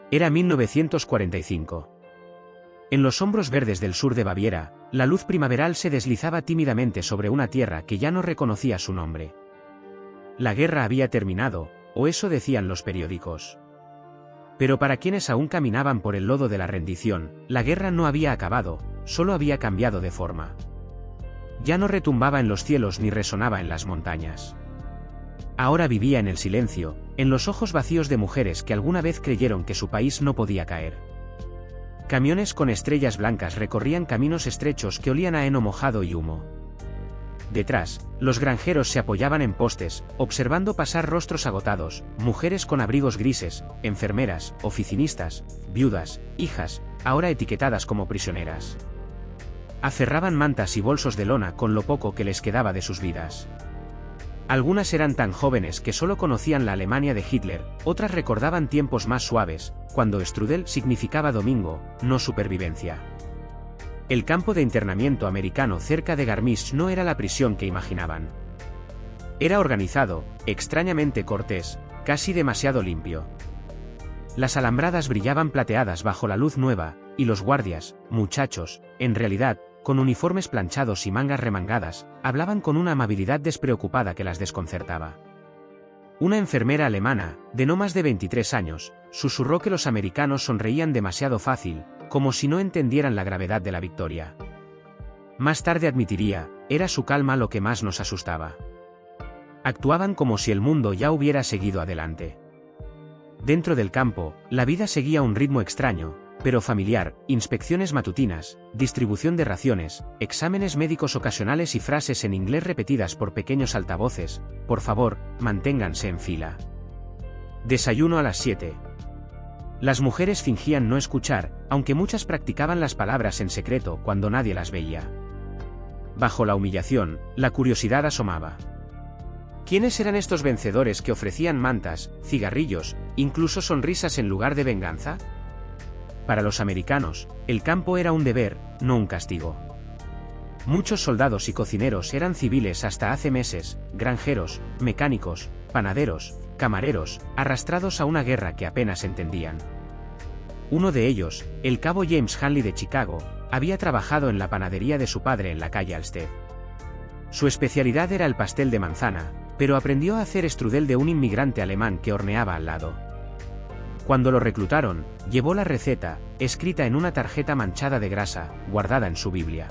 Era 1945. En los hombros verdes del sur de Baviera, la luz primaveral se deslizaba tímidamente sobre una tierra que ya no reconocía su nombre. La guerra había terminado, o eso decían los periódicos. Pero para quienes aún caminaban por el lodo de la rendición, la guerra no había acabado, solo había cambiado de forma. Ya no retumbaba en los cielos ni resonaba en las montañas. Ahora vivía en el silencio, en los ojos vacíos de mujeres que alguna vez creyeron que su país no podía caer. Camiones con estrellas blancas recorrían caminos estrechos que olían a heno mojado y humo. Detrás, los granjeros se apoyaban en postes, observando pasar rostros agotados, mujeres con abrigos grises, enfermeras, oficinistas, viudas, hijas, ahora etiquetadas como prisioneras. Aferraban mantas y bolsos de lona con lo poco que les quedaba de sus vidas. Algunas eran tan jóvenes que solo conocían la Alemania de Hitler, otras recordaban tiempos más suaves, cuando Strudel significaba domingo, no supervivencia. El campo de internamiento americano cerca de Garmisch no era la prisión que imaginaban. Era organizado, extrañamente cortés, casi demasiado limpio. Las alambradas brillaban plateadas bajo la luz nueva, y los guardias, muchachos, en realidad, con uniformes planchados y mangas remangadas, hablaban con una amabilidad despreocupada que las desconcertaba. Una enfermera alemana, de no más de 23 años, susurró que los americanos sonreían demasiado fácil, como si no entendieran la gravedad de la victoria. Más tarde admitiría, era su calma lo que más nos asustaba. Actuaban como si el mundo ya hubiera seguido adelante. Dentro del campo, la vida seguía un ritmo extraño, pero familiar, inspecciones matutinas, distribución de raciones, exámenes médicos ocasionales y frases en inglés repetidas por pequeños altavoces: por favor, manténganse en fila. Desayuno a las 7. Las mujeres fingían no escuchar, aunque muchas practicaban las palabras en secreto cuando nadie las veía. Bajo la humillación, la curiosidad asomaba. ¿Quiénes eran estos vencedores que ofrecían mantas, cigarrillos, incluso sonrisas en lugar de venganza? Para los americanos, el campo era un deber, no un castigo. Muchos soldados y cocineros eran civiles hasta hace meses, granjeros, mecánicos, panaderos, camareros, arrastrados a una guerra que apenas entendían. Uno de ellos, el cabo James Hanley de Chicago, había trabajado en la panadería de su padre en la calle Alsted. Su especialidad era el pastel de manzana, pero aprendió a hacer strudel de un inmigrante alemán que horneaba al lado. Cuando lo reclutaron, llevó la receta, escrita en una tarjeta manchada de grasa, guardada en su Biblia.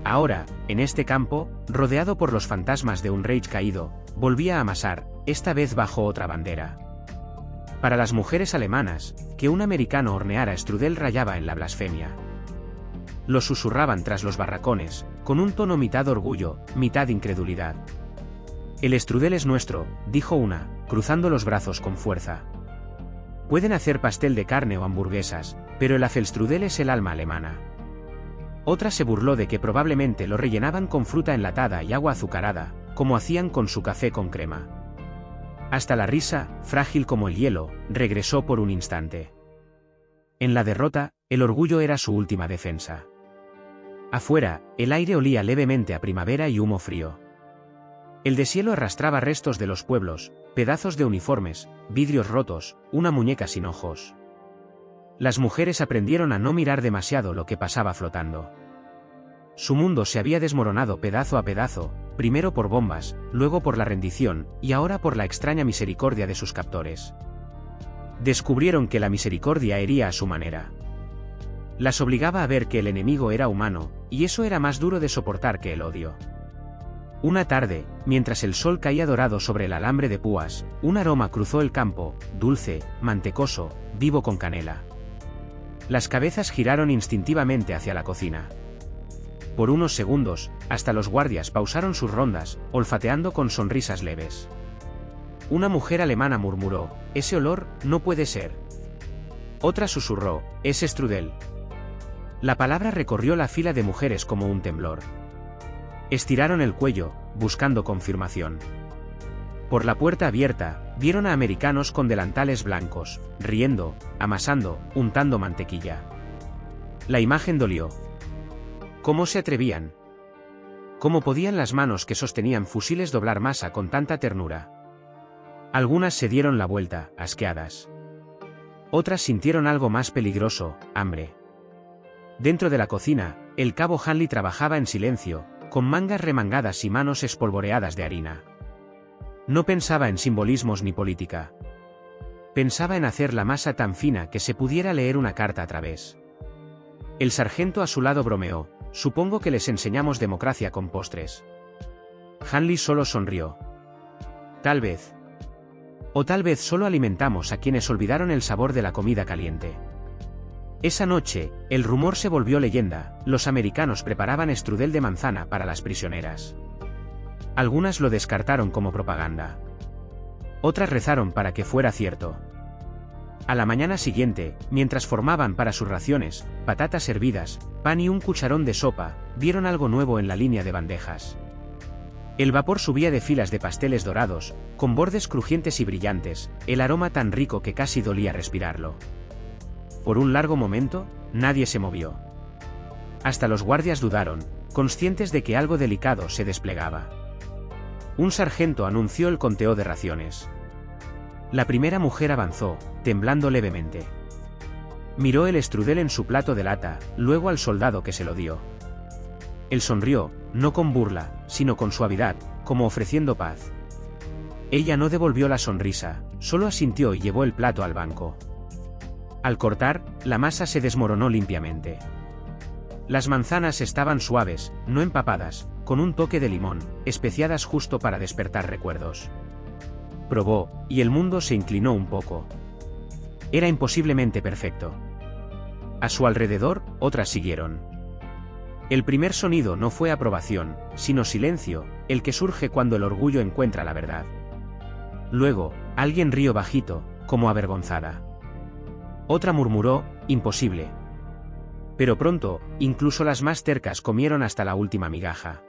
Ahora, en este campo, rodeado por los fantasmas de un Reich caído, volvía a amasar, esta vez bajo otra bandera. Para las mujeres alemanas, que un americano horneara strudel rayaba en la blasfemia. Lo susurraban tras los barracones, con un tono mitad orgullo, mitad incredulidad. El strudel es nuestro, dijo una, cruzando los brazos con fuerza. Pueden hacer pastel de carne o hamburguesas, pero el Apfelstrudel es el alma alemana. Otra se burló de que probablemente lo rellenaban con fruta enlatada y agua azucarada, como hacían con su café con crema. Hasta la risa, frágil como el hielo, regresó por un instante. En la derrota, el orgullo era su última defensa. Afuera, el aire olía levemente a primavera y humo frío. El deshielo arrastraba restos de los pueblos, pedazos de uniformes, vidrios rotos, una muñeca sin ojos. Las mujeres aprendieron a no mirar demasiado lo que pasaba flotando. Su mundo se había desmoronado pedazo a pedazo, primero por bombas, luego por la rendición, y ahora por la extraña misericordia de sus captores. Descubrieron que la misericordia hería a su manera. Las obligaba a ver que el enemigo era humano, y eso era más duro de soportar que el odio. Una tarde, mientras el sol caía dorado sobre el alambre de púas, un aroma cruzó el campo, dulce, mantecoso, vivo con canela. Las cabezas giraron instintivamente hacia la cocina. Por unos segundos, hasta los guardias pausaron sus rondas, olfateando con sonrisas leves. Una mujer alemana murmuró: «Ese olor, no puede ser». Otra susurró: «Es strudel». La palabra recorrió la fila de mujeres como un temblor. Estiraron el cuello, buscando confirmación. Por la puerta abierta, vieron a americanos con delantales blancos, riendo, amasando, untando mantequilla. La imagen dolió. ¿Cómo se atrevían? ¿Cómo podían las manos que sostenían fusiles doblar masa con tanta ternura? Algunas se dieron la vuelta, asqueadas. Otras sintieron algo más peligroso, hambre. Dentro de la cocina, el cabo Hanley trabajaba en silencio, con mangas remangadas y manos espolvoreadas de harina. No pensaba en simbolismos ni política. Pensaba en hacer la masa tan fina que se pudiera leer una carta a través. El sargento a su lado bromeó: supongo que les enseñamos democracia con postres. Hanley solo sonrió. Tal vez. O tal vez solo alimentamos a quienes olvidaron el sabor de la comida caliente. Esa noche, el rumor se volvió leyenda: los americanos preparaban strudel de manzana para las prisioneras. Algunas lo descartaron como propaganda. Otras rezaron para que fuera cierto. A la mañana siguiente, mientras formaban para sus raciones, patatas hervidas, pan y un cucharón de sopa, vieron algo nuevo en la línea de bandejas. El vapor subía de filas de pasteles dorados, con bordes crujientes y brillantes, el aroma tan rico que casi dolía respirarlo. Por un largo momento, nadie se movió. Hasta los guardias dudaron, conscientes de que algo delicado se desplegaba. Un sargento anunció el conteo de raciones. La primera mujer avanzó, temblando levemente. Miró el strudel en su plato de lata, luego al soldado que se lo dio. Él sonrió, no con burla, sino con suavidad, como ofreciendo paz. Ella no devolvió la sonrisa, solo asintió y llevó el plato al banco. Al cortar, la masa se desmoronó limpiamente. Las manzanas estaban suaves, no empapadas, con un toque de limón, especiadas justo para despertar recuerdos. Probó, y el mundo se inclinó un poco. Era imposiblemente perfecto. A su alrededor, otras siguieron. El primer sonido no fue aprobación, sino silencio, el que surge cuando el orgullo encuentra la verdad. Luego, alguien rió bajito, como avergonzada. Otra murmuró: imposible. Pero pronto, incluso las más tercas comieron hasta la última migaja.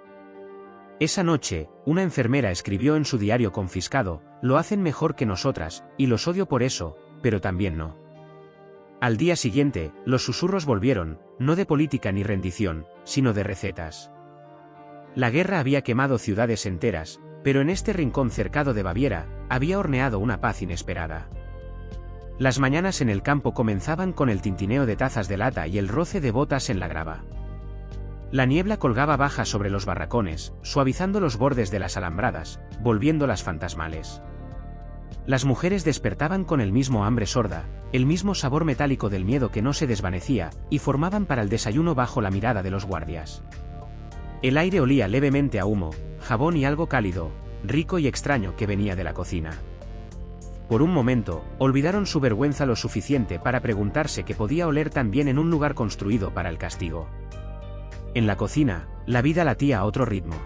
Esa noche, una enfermera escribió en su diario confiscado: lo hacen mejor que nosotras, y los odio por eso, pero también no. Al día siguiente, los susurros volvieron, no de política ni rendición, sino de recetas. La guerra había quemado ciudades enteras, pero en este rincón cercado de Baviera, había horneado una paz inesperada. Las mañanas en el campo comenzaban con el tintineo de tazas de lata y el roce de botas en la grava. La niebla colgaba baja sobre los barracones, suavizando los bordes de las alambradas, volviéndolas fantasmales. Las mujeres despertaban con el mismo hambre sorda, el mismo sabor metálico del miedo que no se desvanecía, y formaban para el desayuno bajo la mirada de los guardias. El aire olía levemente a humo, jabón y algo cálido, rico y extraño que venía de la cocina. Por un momento, olvidaron su vergüenza lo suficiente para preguntarse qué podía oler tan bien en un lugar construido para el castigo. En la cocina, la vida latía a otro ritmo.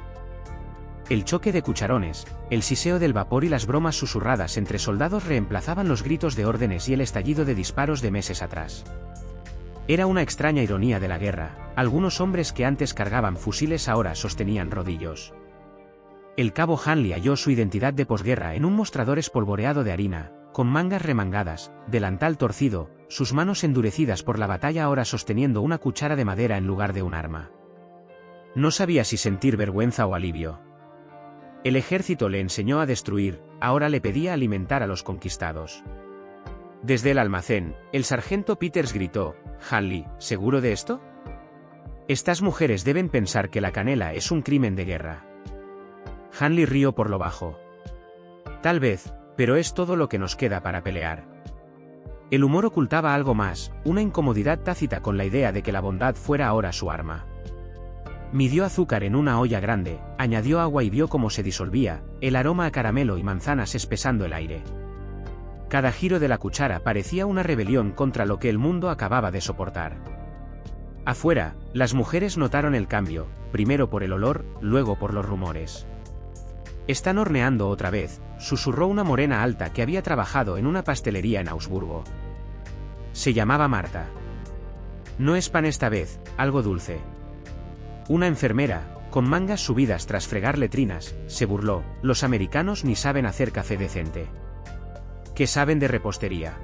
El choque de cucharones, el siseo del vapor y las bromas susurradas entre soldados reemplazaban los gritos de órdenes y el estallido de disparos de meses atrás. Era una extraña ironía de la guerra: algunos hombres que antes cargaban fusiles ahora sostenían rodillos. El cabo Hanley halló su identidad de posguerra en un mostrador espolvoreado de harina, con mangas remangadas, delantal torcido, sus manos endurecidas por la batalla ahora sosteniendo una cuchara de madera en lugar de un arma. No sabía si sentir vergüenza o alivio. El ejército le enseñó a destruir, ahora le pedía alimentar a los conquistados. Desde el almacén, el sargento Peters gritó: «Hanley, ¿seguro de esto? Estas mujeres deben pensar que la canela es un crimen de guerra». Hanley rió por lo bajo. «Tal vez, pero es todo lo que nos queda para pelear». El humor ocultaba algo más, una incomodidad tácita con la idea de que la bondad fuera ahora su arma. Midió azúcar en una olla grande, añadió agua y vio cómo se disolvía, el aroma a caramelo y manzanas espesando el aire. Cada giro de la cuchara parecía una rebelión contra lo que el mundo acababa de soportar. Afuera, las mujeres notaron el cambio, primero por el olor, luego por los rumores. «Están horneando otra vez», susurró una morena alta que había trabajado en una pastelería en Augsburgo. Se llamaba Marta. «No es pan esta vez, algo dulce». Una enfermera, con mangas subidas tras fregar letrinas, se burló: «Los americanos ni saben hacer café decente. ¿Qué saben de repostería?».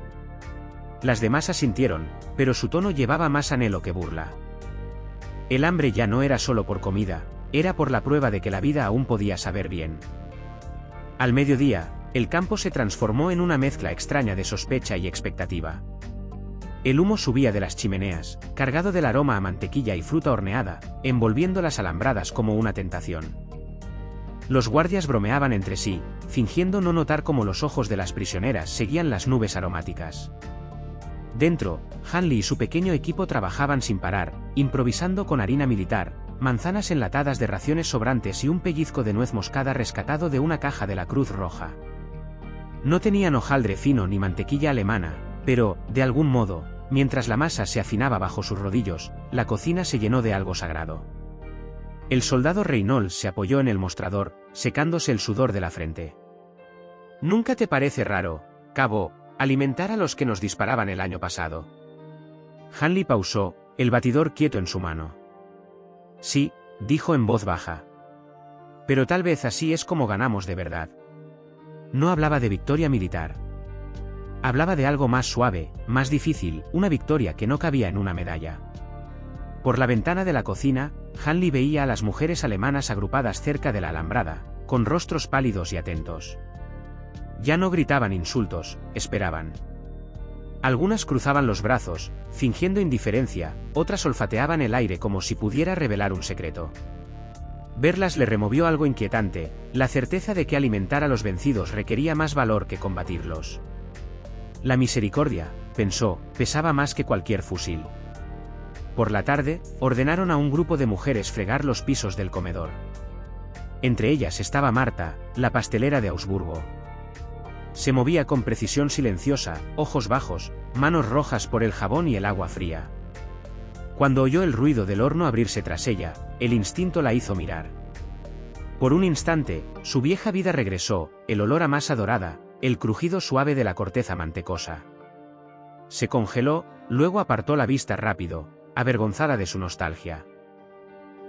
Las demás asintieron, pero su tono llevaba más anhelo que burla. El hambre ya no era solo por comida, era por la prueba de que la vida aún podía saber bien. Al mediodía, el campo se transformó en una mezcla extraña de sospecha y expectativa. El humo subía de las chimeneas, cargado del aroma a mantequilla y fruta horneada, envolviendo las alambradas como una tentación. Los guardias bromeaban entre sí, fingiendo no notar cómo los ojos de las prisioneras seguían las nubes aromáticas. Dentro, Hanley y su pequeño equipo trabajaban sin parar, improvisando con harina militar, manzanas enlatadas de raciones sobrantes y un pellizco de nuez moscada rescatado de una caja de la Cruz Roja. No tenían hojaldre fino ni mantequilla alemana, pero, de algún modo, mientras la masa se afinaba bajo sus rodillos, la cocina se llenó de algo sagrado. El soldado Reynolds se apoyó en el mostrador, secándose el sudor de la frente. ¿Nunca te parece raro, cabo, alimentar a los que nos disparaban el año pasado? Hanley pausó, el batidor quieto en su mano. Sí, dijo en voz baja. Pero tal vez así es como ganamos de verdad. No hablaba de victoria militar. Hablaba de algo más suave, más difícil, una victoria que no cabía en una medalla. Por la ventana de la cocina, Hanley veía a las mujeres alemanas agrupadas cerca de la alambrada, con rostros pálidos y atentos. Ya no gritaban insultos, esperaban. Algunas cruzaban los brazos, fingiendo indiferencia, otras olfateaban el aire como si pudiera revelar un secreto. Verlas le removió algo inquietante, la certeza de que alimentar a los vencidos requería más valor que combatirlos. La misericordia, pensó, pesaba más que cualquier fusil. Por la tarde, ordenaron a un grupo de mujeres fregar los pisos del comedor. Entre ellas estaba Marta, la pastelera de Augsburgo. Se movía con precisión silenciosa, ojos bajos, manos rojas por el jabón y el agua fría. Cuando oyó el ruido del horno abrirse tras ella, el instinto la hizo mirar. Por un instante, su vieja vida regresó, el olor a masa dorada, el crujido suave de la corteza mantecosa. Se congeló, luego apartó la vista rápido, avergonzada de su nostalgia.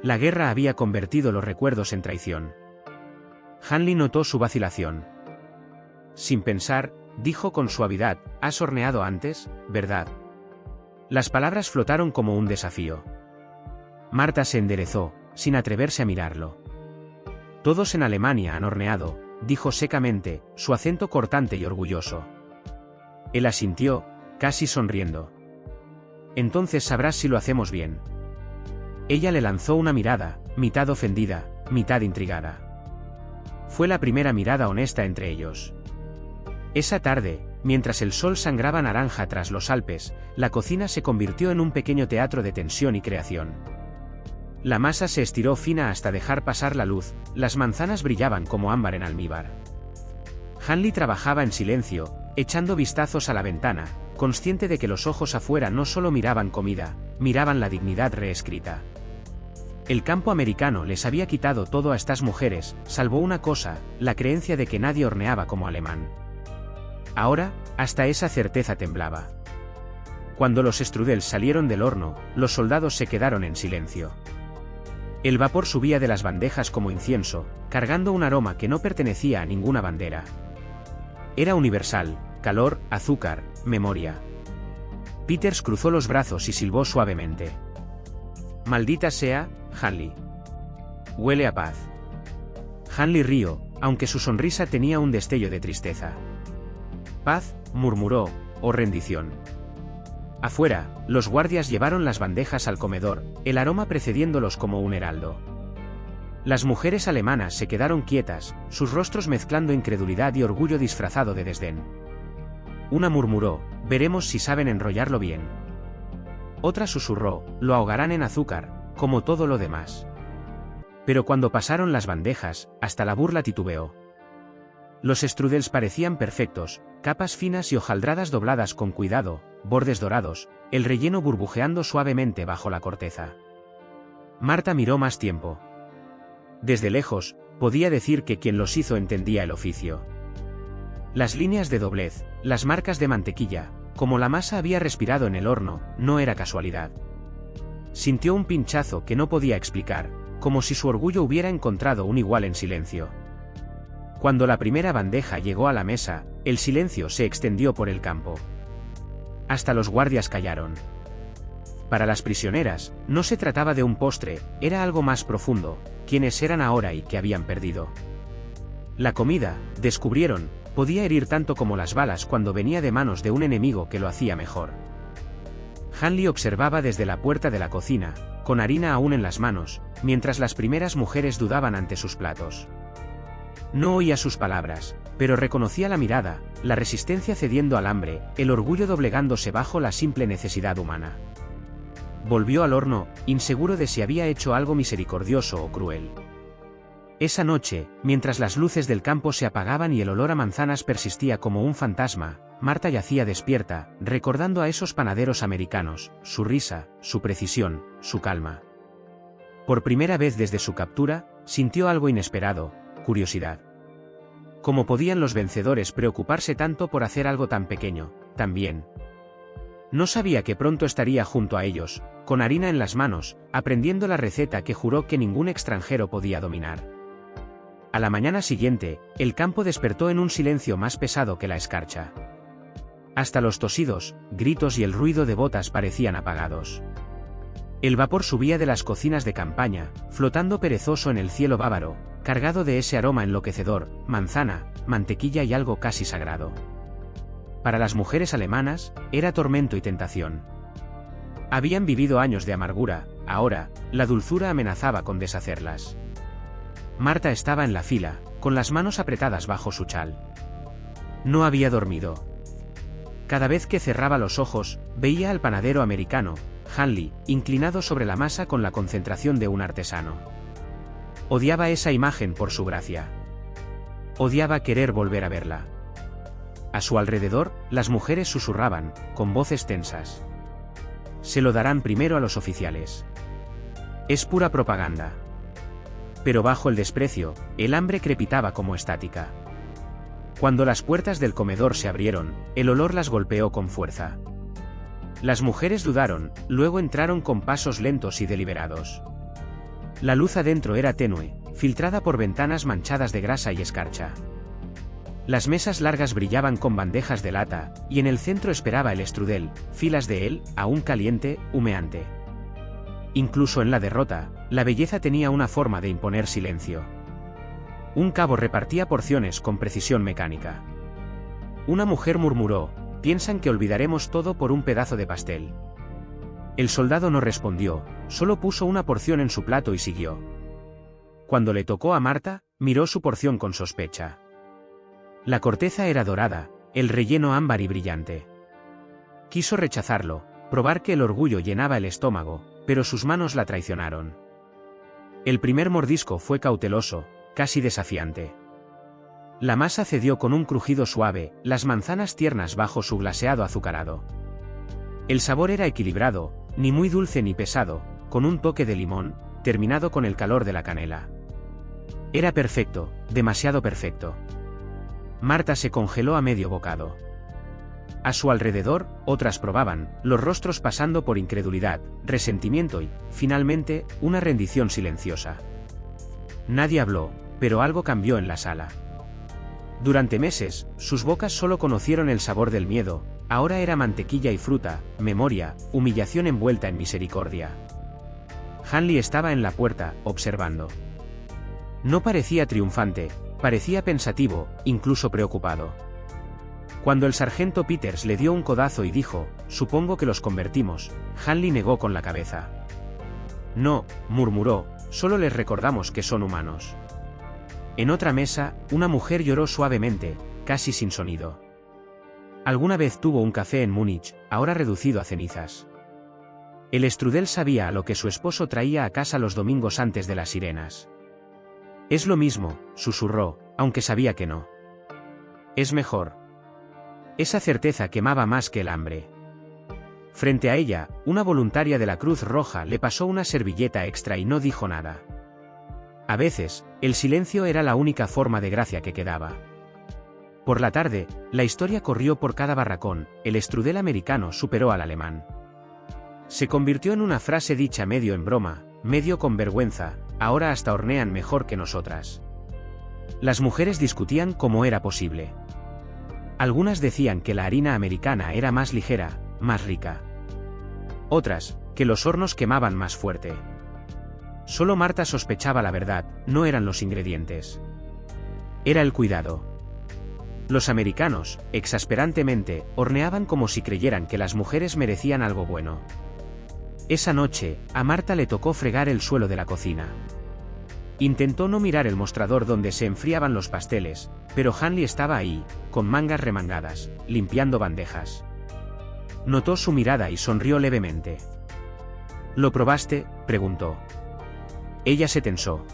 La guerra había convertido los recuerdos en traición. Hanley notó su vacilación. Sin pensar, dijo con suavidad, «¿Has horneado antes, verdad?» Las palabras flotaron como un desafío. Marta se enderezó, sin atreverse a mirarlo. «Todos en Alemania han horneado», dijo secamente, su acento cortante y orgulloso. Él asintió, casi sonriendo. «Entonces sabrás si lo hacemos bien». Ella le lanzó una mirada, mitad ofendida, mitad intrigada. Fue la primera mirada honesta entre ellos. Esa tarde, mientras el sol sangraba naranja tras los Alpes, la cocina se convirtió en un pequeño teatro de tensión y creación. La masa se estiró fina hasta dejar pasar la luz, las manzanas brillaban como ámbar en almíbar. Hanley trabajaba en silencio, echando vistazos a la ventana, consciente de que los ojos afuera no solo miraban comida, miraban la dignidad reescrita. El campo americano les había quitado todo a estas mujeres, salvo una cosa, la creencia de que nadie horneaba como alemán. Ahora, hasta esa certeza temblaba. Cuando los strudels salieron del horno, los soldados se quedaron en silencio. El vapor subía de las bandejas como incienso, cargando un aroma que no pertenecía a ninguna bandera. Era universal, calor, azúcar, memoria. Peters cruzó los brazos y silbó suavemente. «Maldita sea, Hanley. Huele a paz». Hanley rió, aunque su sonrisa tenía un destello de tristeza. «Paz», murmuró, «o rendición». Afuera, los guardias llevaron las bandejas al comedor, el aroma precediéndolos como un heraldo. Las mujeres alemanas se quedaron quietas, sus rostros mezclando incredulidad y orgullo disfrazado de desdén. Una murmuró, «Veremos si saben enrollarlo bien». Otra susurró, «Lo ahogarán en azúcar, como todo lo demás». Pero cuando pasaron las bandejas, hasta la burla titubeó. Los strudels parecían perfectos, capas finas y hojaldradas dobladas con cuidado, bordes dorados, el relleno burbujeando suavemente bajo la corteza. Marta miró más tiempo. Desde lejos, podía decir que quien los hizo entendía el oficio. Las líneas de doblez, las marcas de mantequilla, como la masa había respirado en el horno, no era casualidad. Sintió un pinchazo que no podía explicar, como si su orgullo hubiera encontrado un igual en silencio. Cuando la primera bandeja llegó a la mesa, el silencio se extendió por el campo. Hasta los guardias callaron. Para las prisioneras, no se trataba de un postre, era algo más profundo, quienes eran ahora y que habían perdido. La comida, descubrieron, podía herir tanto como las balas cuando venía de manos de un enemigo que lo hacía mejor. Hanley observaba desde la puerta de la cocina, con harina aún en las manos, mientras las primeras mujeres dudaban ante sus platos. No oía sus palabras, pero reconocía la mirada, la resistencia cediendo al hambre, el orgullo doblegándose bajo la simple necesidad humana. Volvió al horno, inseguro de si había hecho algo misericordioso o cruel. Esa noche, mientras las luces del campo se apagaban y el olor a manzanas persistía como un fantasma, Marta yacía despierta, recordando a esos panaderos americanos, su risa, su precisión, su calma. Por primera vez desde su captura, sintió algo inesperado, curiosidad. ¿Cómo podían los vencedores preocuparse tanto por hacer algo tan pequeño, tan bien? No sabía que pronto estaría junto a ellos, con harina en las manos, aprendiendo la receta que juró que ningún extranjero podía dominar. A la mañana siguiente, el campo despertó en un silencio más pesado que la escarcha. Hasta los tosidos, gritos y el ruido de botas parecían apagados. El vapor subía de las cocinas de campaña, flotando perezoso en el cielo bávaro, cargado de ese aroma enloquecedor, manzana, mantequilla y algo casi sagrado. Para las mujeres alemanas, era tormento y tentación. Habían vivido años de amargura, ahora, la dulzura amenazaba con deshacerlas. Marta estaba en la fila, con las manos apretadas bajo su chal. No había dormido. Cada vez que cerraba los ojos, veía al panadero americano, Hanley, inclinado sobre la masa con la concentración de un artesano. Odiaba esa imagen por su gracia. Odiaba querer volver a verla. A su alrededor, las mujeres susurraban, con voces tensas. Se lo darán primero a los oficiales. Es pura propaganda. Pero bajo el desprecio, el hambre crepitaba como estática. Cuando las puertas del comedor se abrieron, el olor las golpeó con fuerza. Las mujeres dudaron, luego entraron con pasos lentos y deliberados. La luz adentro era tenue, filtrada por ventanas manchadas de grasa y escarcha. Las mesas largas brillaban con bandejas de lata, y en el centro esperaba el strudel, filas de él, aún caliente, humeante. Incluso en la derrota, la belleza tenía una forma de imponer silencio. Un cabo repartía porciones con precisión mecánica. Una mujer murmuró: «Piensan que olvidaremos todo por un pedazo de pastel». El soldado no respondió, solo puso una porción en su plato y siguió. Cuando le tocó a Marta, miró su porción con sospecha. La corteza era dorada, el relleno ámbar y brillante. Quiso rechazarlo, probar que el orgullo llenaba el estómago, pero sus manos la traicionaron. El primer mordisco fue cauteloso, casi desafiante. La masa cedió con un crujido suave, las manzanas tiernas bajo su glaseado azucarado. El sabor era equilibrado, ni muy dulce ni pesado, con un toque de limón, terminado con el calor de la canela. Era perfecto, demasiado perfecto. Marta se congeló a medio bocado. A su alrededor, otras probaban, los rostros pasando por incredulidad, resentimiento y, finalmente, una rendición silenciosa. Nadie habló, pero algo cambió en la sala. Durante meses, sus bocas solo conocieron el sabor del miedo, ahora era mantequilla y fruta, memoria, humillación envuelta en misericordia. Hanley estaba en la puerta, observando. No parecía triunfante, parecía pensativo, incluso preocupado. Cuando el sargento Peters le dio un codazo y dijo: «Supongo que los convertimos», Hanley negó con la cabeza. «No», murmuró, «solo les recordamos que son humanos». En otra mesa, una mujer lloró suavemente, casi sin sonido. Alguna vez tuvo un café en Múnich, ahora reducido a cenizas. El strudel sabía a lo que su esposo traía a casa los domingos antes de las sirenas. «Es lo mismo», susurró, aunque sabía que no. «Es mejor». Esa certeza quemaba más que el hambre. Frente a ella, una voluntaria de la Cruz Roja le pasó una servilleta extra y no dijo nada. A veces, el silencio era la única forma de gracia que quedaba. Por la tarde, la historia corrió por cada barracón, el strudel americano superó al alemán. Se convirtió en una frase dicha medio en broma, medio con vergüenza: «Ahora hasta hornean mejor que nosotras». Las mujeres discutían cómo era posible. Algunas decían que la harina americana era más ligera, más rica. Otras, que los hornos quemaban más fuerte. Solo Marta sospechaba la verdad, no eran los ingredientes. Era el cuidado. Los americanos, exasperantemente, horneaban como si creyeran que las mujeres merecían algo bueno. Esa noche, a Marta le tocó fregar el suelo de la cocina. Intentó no mirar el mostrador donde se enfriaban los pasteles, pero Hanley estaba ahí, con mangas remangadas, limpiando bandejas. Notó su mirada y sonrió levemente. ¿Lo probaste?, preguntó. Ella se tensó.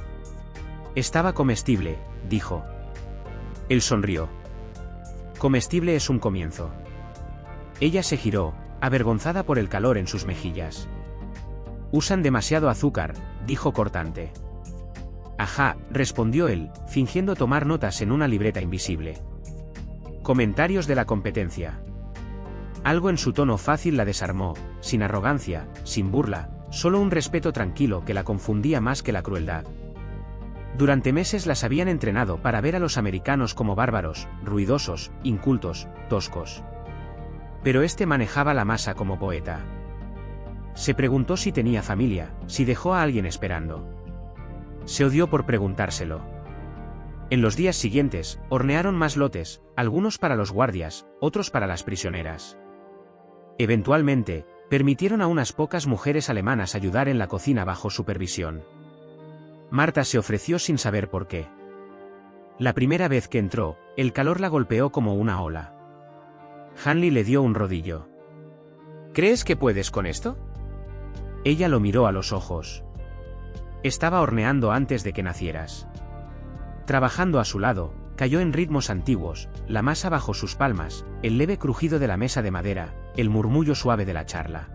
Estaba comestible, dijo. Él sonrió. Comestible es un comienzo. Ella se giró, avergonzada por el calor en sus mejillas. Usan demasiado azúcar, dijo cortante. Ajá, respondió él, fingiendo tomar notas en una libreta invisible. Comentarios de la competencia. Algo en su tono fácil la desarmó, sin arrogancia, sin burla, solo un respeto tranquilo que la confundía más que la crueldad. Durante meses las habían entrenado para ver a los americanos como bárbaros, ruidosos, incultos, toscos. Pero este manejaba la masa como poeta. Se preguntó si tenía familia, si dejó a alguien esperando. Se odió por preguntárselo. En los días siguientes, hornearon más lotes, algunos para los guardias, otros para las prisioneras. Eventualmente, permitieron a unas pocas mujeres alemanas ayudar en la cocina bajo supervisión. Marta se ofreció sin saber por qué. La primera vez que entró, el calor la golpeó como una ola. Hanley le dio un rodillo. ¿Crees que puedes con esto? Ella lo miró a los ojos. Estaba horneando antes de que nacieras. Trabajando a su lado, cayó en ritmos antiguos, la masa bajo sus palmas, el leve crujido de la mesa de madera, el murmullo suave de la charla.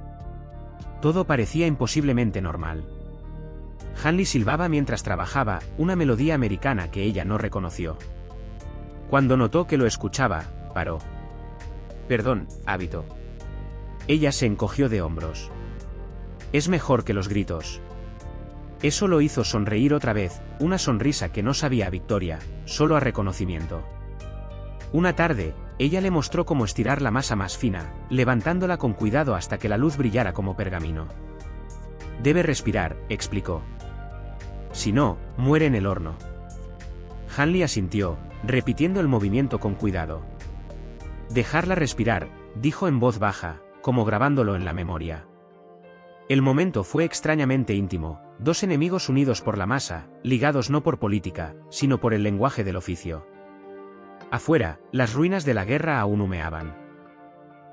Todo parecía imposiblemente normal. Hanley silbaba mientras trabajaba, una melodía americana que ella no reconoció. Cuando notó que lo escuchaba, paró. Perdón, hábito. Ella se encogió de hombros. Es mejor que los gritos. Eso lo hizo sonreír otra vez, una sonrisa que no sabía a victoria, solo a reconocimiento. Una tarde, ella le mostró cómo estirar la masa más fina, levantándola con cuidado hasta que la luz brillara como pergamino. Debe respirar, explicó. Si no, muere en el horno. Hanley asintió, repitiendo el movimiento con cuidado. Dejarla respirar, dijo en voz baja, como grabándolo en la memoria. El momento fue extrañamente íntimo, dos enemigos unidos por la masa, ligados no por política, sino por el lenguaje del oficio. Afuera, las ruinas de la guerra aún humeaban.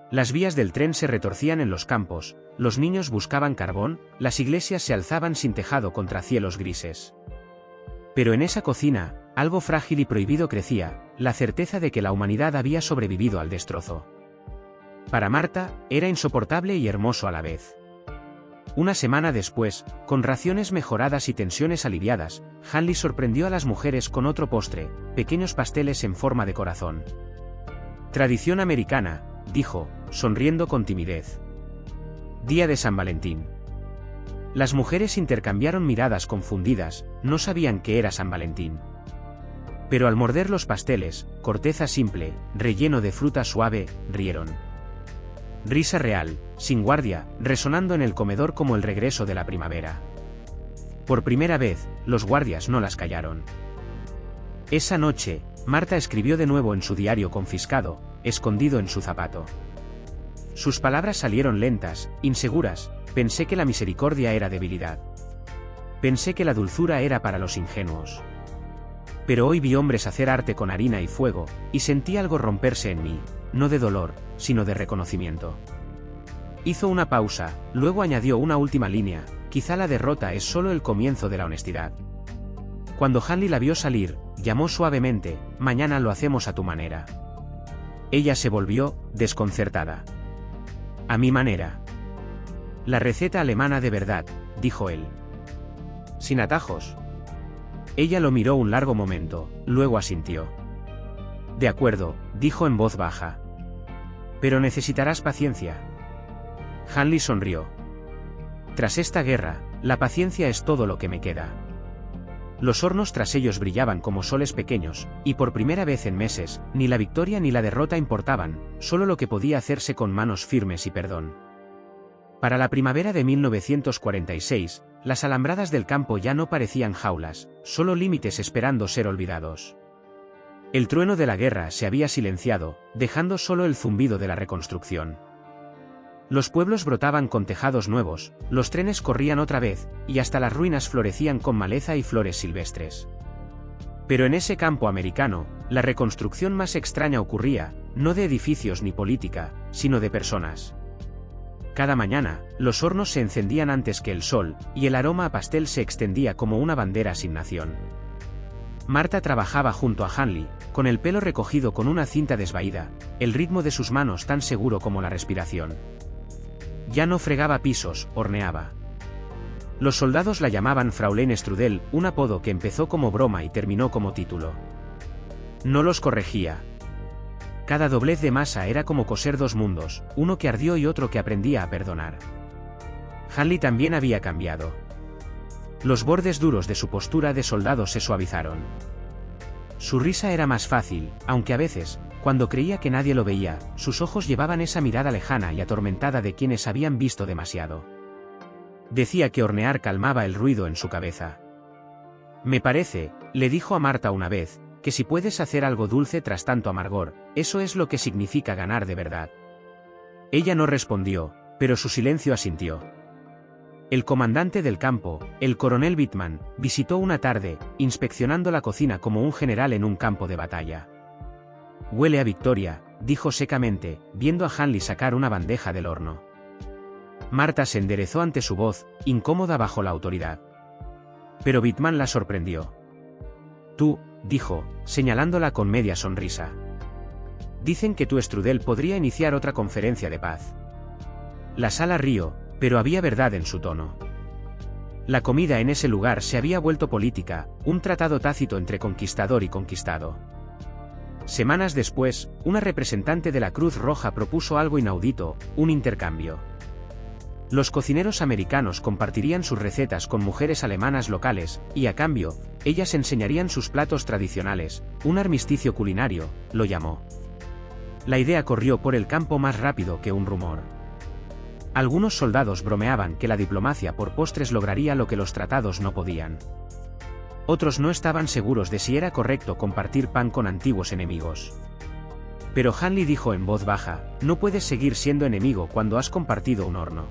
Las vías del tren se retorcían en los campos, los niños buscaban carbón, las iglesias se alzaban sin tejado contra cielos grises. Pero en esa cocina, algo frágil y prohibido crecía, la certeza de que la humanidad había sobrevivido al destrozo. Para Marta, era insoportable y hermoso a la vez. Una semana después, con raciones mejoradas y tensiones aliviadas, Hanley sorprendió a las mujeres con otro postre, pequeños pasteles en forma de corazón. Tradición americana, dijo, sonriendo con timidez. Día de San Valentín. Las mujeres intercambiaron miradas confundidas, no sabían que era San Valentín. Pero al morder los pasteles, corteza simple, relleno de fruta suave, rieron. Risa real, sin guardia, resonando en el comedor como el regreso de la primavera. Por primera vez, los guardias no las callaron. Esa noche, Marta escribió de nuevo en su diario confiscado, escondido en su zapato. Sus palabras salieron lentas, inseguras, pensé que la misericordia era debilidad. Pensé que la dulzura era para los ingenuos. Pero hoy vi hombres hacer arte con harina y fuego, y sentí algo romperse en mí, no de dolor, sino de reconocimiento. Hizo una pausa, luego añadió una última línea, quizá la derrota es solo el comienzo de la honestidad. Cuando Hanley la vio salir, llamó suavemente, mañana lo hacemos a tu manera. Ella se volvió, desconcertada. A mi manera. La receta alemana de verdad, dijo él. Sin atajos. Ella lo miró un largo momento, luego asintió. De acuerdo, dijo en voz baja. Pero necesitarás paciencia. Hanley sonrió. Tras esta guerra, la paciencia es todo lo que me queda. Los hornos tras ellos brillaban como soles pequeños, y por primera vez en meses, ni la victoria ni la derrota importaban, solo lo que podía hacerse con manos firmes y perdón. Para la primavera de 1946, las alambradas del campo ya no parecían jaulas, solo límites esperando ser olvidados. El trueno de la guerra se había silenciado, dejando solo el zumbido de la reconstrucción. Los pueblos brotaban con tejados nuevos, los trenes corrían otra vez, y hasta las ruinas florecían con maleza y flores silvestres. Pero en ese campo americano, la reconstrucción más extraña ocurría, no de edificios ni política, sino de personas. Cada mañana, los hornos se encendían antes que el sol, y el aroma a pastel se extendía como una bandera sin nación. Marta trabajaba junto a Hanley, con el pelo recogido con una cinta desvaída, el ritmo de sus manos tan seguro como la respiración. Ya no fregaba pisos, horneaba. Los soldados la llamaban Fraulein Strudel, un apodo que empezó como broma y terminó como título. No los corregía. Cada doblez de masa era como coser dos mundos, uno que ardió y otro que aprendía a perdonar. Hanley también había cambiado. Los bordes duros de su postura de soldado se suavizaron. Su risa era más fácil, aunque a veces, cuando creía que nadie lo veía, sus ojos llevaban esa mirada lejana y atormentada de quienes habían visto demasiado. Decía que hornear calmaba el ruido en su cabeza. Me parece, le dijo a Marta una vez, que si puedes hacer algo dulce tras tanto amargor, eso es lo que significa ganar de verdad. Ella no respondió, pero su silencio asintió. El comandante del campo, el coronel Bittman, visitó una tarde, inspeccionando la cocina como un general en un campo de batalla. Huele a victoria, dijo secamente, viendo a Hanley sacar una bandeja del horno. Marta se enderezó ante su voz, incómoda bajo la autoridad. Pero Bittman la sorprendió. Tú, dijo, señalándola con media sonrisa. Dicen que tu Strudel podría iniciar otra conferencia de paz. La sala rió, pero había verdad en su tono. La comida en ese lugar se había vuelto política, un tratado tácito entre conquistador y conquistado. Semanas después, una representante de la Cruz Roja propuso algo inaudito, un intercambio. Los cocineros americanos compartirían sus recetas con mujeres alemanas locales, y a cambio, ellas enseñarían sus platos tradicionales, un armisticio culinario, lo llamó. La idea corrió por el campo más rápido que un rumor. Algunos soldados bromeaban que la diplomacia por postres lograría lo que los tratados no podían. Otros no estaban seguros de si era correcto compartir pan con antiguos enemigos. Pero Hanley dijo en voz baja, no puedes seguir siendo enemigo cuando has compartido un horno.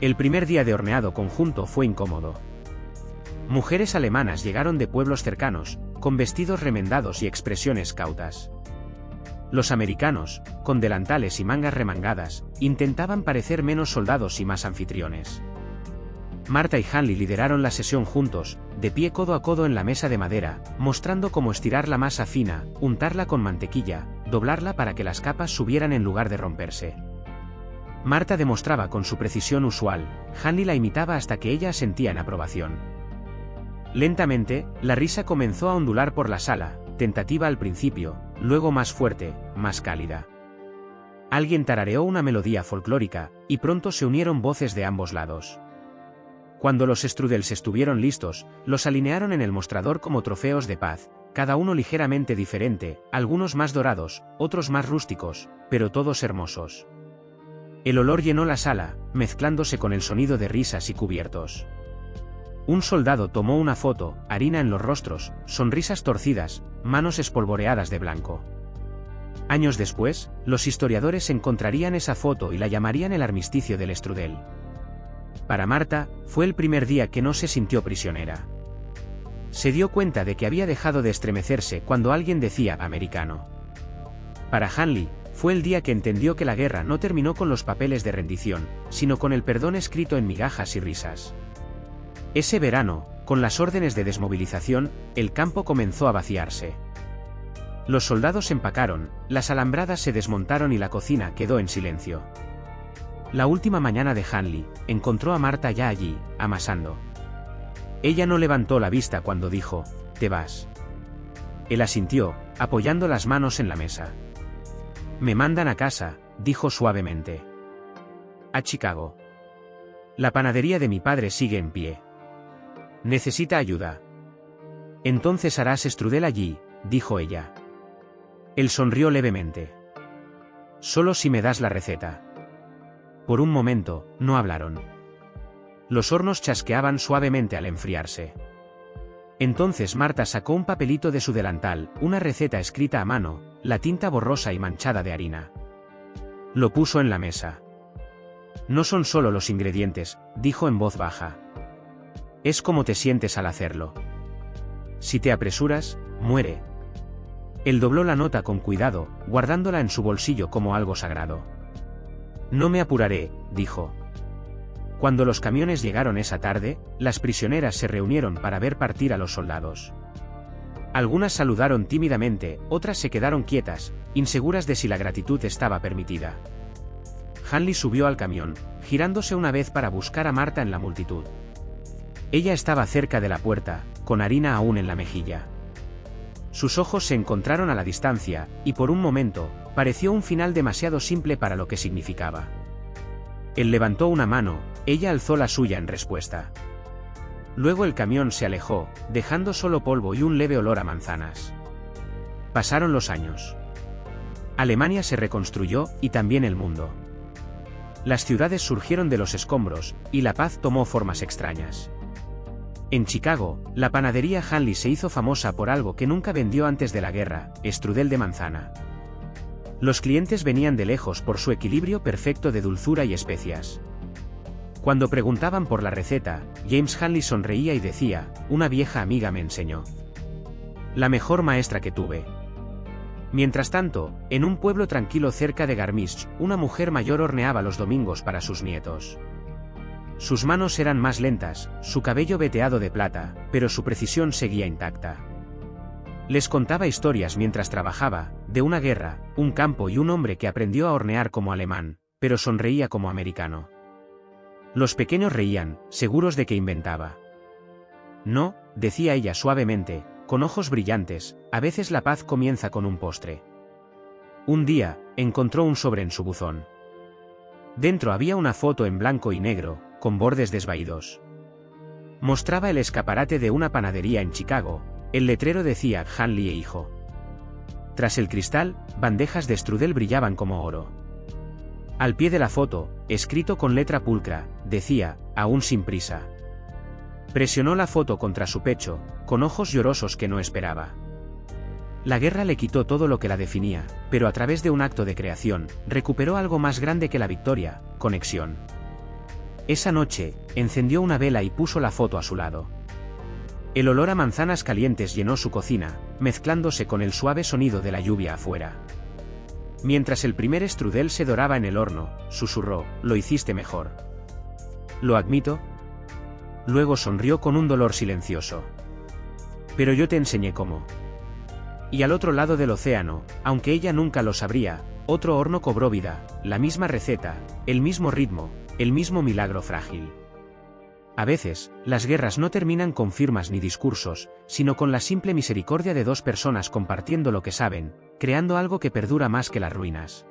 El primer día de horneado conjunto fue incómodo. Mujeres alemanas llegaron de pueblos cercanos, con vestidos remendados y expresiones cautas. Los americanos, con delantales y mangas remangadas, intentaban parecer menos soldados y más anfitriones. Marta y Hanley lideraron la sesión juntos, de pie codo a codo en la mesa de madera, mostrando cómo estirar la masa fina, untarla con mantequilla, doblarla para que las capas subieran en lugar de romperse. Marta demostraba con su precisión usual, Hanley la imitaba hasta que ella asentía en aprobación. Lentamente, la risa comenzó a ondular por la sala, tentativa al principio, luego más fuerte, más cálida. Alguien tarareó una melodía folclórica, y pronto se unieron voces de ambos lados. Cuando los strudels estuvieron listos, los alinearon en el mostrador como trofeos de paz, cada uno ligeramente diferente, algunos más dorados, otros más rústicos, pero todos hermosos. El olor llenó la sala, mezclándose con el sonido de risas y cubiertos. Un soldado tomó una foto, harina en los rostros, sonrisas torcidas, manos espolvoreadas de blanco. Años después, los historiadores encontrarían esa foto y la llamarían el armisticio del Strudel. Para Marta, fue el primer día que no se sintió prisionera. Se dio cuenta de que había dejado de estremecerse cuando alguien decía americano. Para Hanley, fue el día que entendió que la guerra no terminó con los papeles de rendición, sino con el perdón escrito en migajas y risas. Ese verano, con las órdenes de desmovilización, el campo comenzó a vaciarse. Los soldados empacaron, las alambradas se desmontaron y la cocina quedó en silencio. La última mañana de Hanley, encontró a Marta ya allí, amasando. Ella no levantó la vista cuando dijo, «¿Te vas?» Él asintió, apoyando las manos en la mesa. «Me mandan a casa», dijo suavemente. «A Chicago. La panadería de mi padre sigue en pie. Necesita ayuda». «Entonces harás strudel allí», dijo ella. Él sonrió levemente. «Solo si me das la receta». Por un momento, no hablaron. Los hornos chasqueaban suavemente al enfriarse. Entonces Marta sacó un papelito de su delantal, una receta escrita a mano, la tinta borrosa y manchada de harina. Lo puso en la mesa. No son solo los ingredientes, dijo en voz baja. Es como te sientes al hacerlo. Si te apresuras, muere. Él dobló la nota con cuidado, guardándola en su bolsillo como algo sagrado. No me apuraré, dijo. Cuando los camiones llegaron esa tarde, las prisioneras se reunieron para ver partir a los soldados. Algunas saludaron tímidamente, otras se quedaron quietas, inseguras de si la gratitud estaba permitida. Hanley subió al camión, girándose una vez para buscar a Marta en la multitud. Ella estaba cerca de la puerta, con harina aún en la mejilla. Sus ojos se encontraron a la distancia, y por un momento, pareció un final demasiado simple para lo que significaba. Él levantó una mano, ella alzó la suya en respuesta. Luego el camión se alejó, dejando solo polvo y un leve olor a manzanas. Pasaron los años. Alemania se reconstruyó, y también el mundo. Las ciudades surgieron de los escombros, y la paz tomó formas extrañas. En Chicago, la panadería Hanley se hizo famosa por algo que nunca vendió antes de la guerra, strudel de manzana. Los clientes venían de lejos por su equilibrio perfecto de dulzura y especias. Cuando preguntaban por la receta, James Hanley sonreía y decía, una vieja amiga me enseñó. La mejor maestra que tuve. Mientras tanto, en un pueblo tranquilo cerca de Garmisch, una mujer mayor horneaba los domingos para sus nietos. Sus manos eran más lentas, su cabello veteado de plata, pero su precisión seguía intacta. Les contaba historias mientras trabajaba, de una guerra, un campo y un hombre que aprendió a hornear como alemán, pero sonreía como americano. Los pequeños reían, seguros de que inventaba. No, decía ella suavemente, con ojos brillantes, a veces la paz comienza con un postre. Un día, encontró un sobre en su buzón. Dentro había una foto en blanco y negro, con bordes desvaídos. Mostraba el escaparate de una panadería en Chicago. El letrero decía Hanley e hijo. Tras el cristal, bandejas de strudel brillaban como oro. Al pie de la foto, escrito con letra pulcra, decía, aún sin prisa. Presionó la foto contra su pecho, con ojos llorosos que no esperaba. La guerra le quitó todo lo que la definía, pero a través de un acto de creación, recuperó algo más grande que la victoria, conexión. Esa noche, encendió una vela y puso la foto a su lado. El olor a manzanas calientes llenó su cocina, mezclándose con el suave sonido de la lluvia afuera. Mientras el primer strudel se doraba en el horno, susurró, lo hiciste mejor. Lo admito. Luego sonrió con un dolor silencioso. Pero yo te enseñé cómo. Y al otro lado del océano, aunque ella nunca lo sabría, otro horno cobró vida, la misma receta, el mismo ritmo, el mismo milagro frágil. A veces, las guerras no terminan con firmas ni discursos, sino con la simple misericordia de dos personas compartiendo lo que saben, creando algo que perdura más que las ruinas.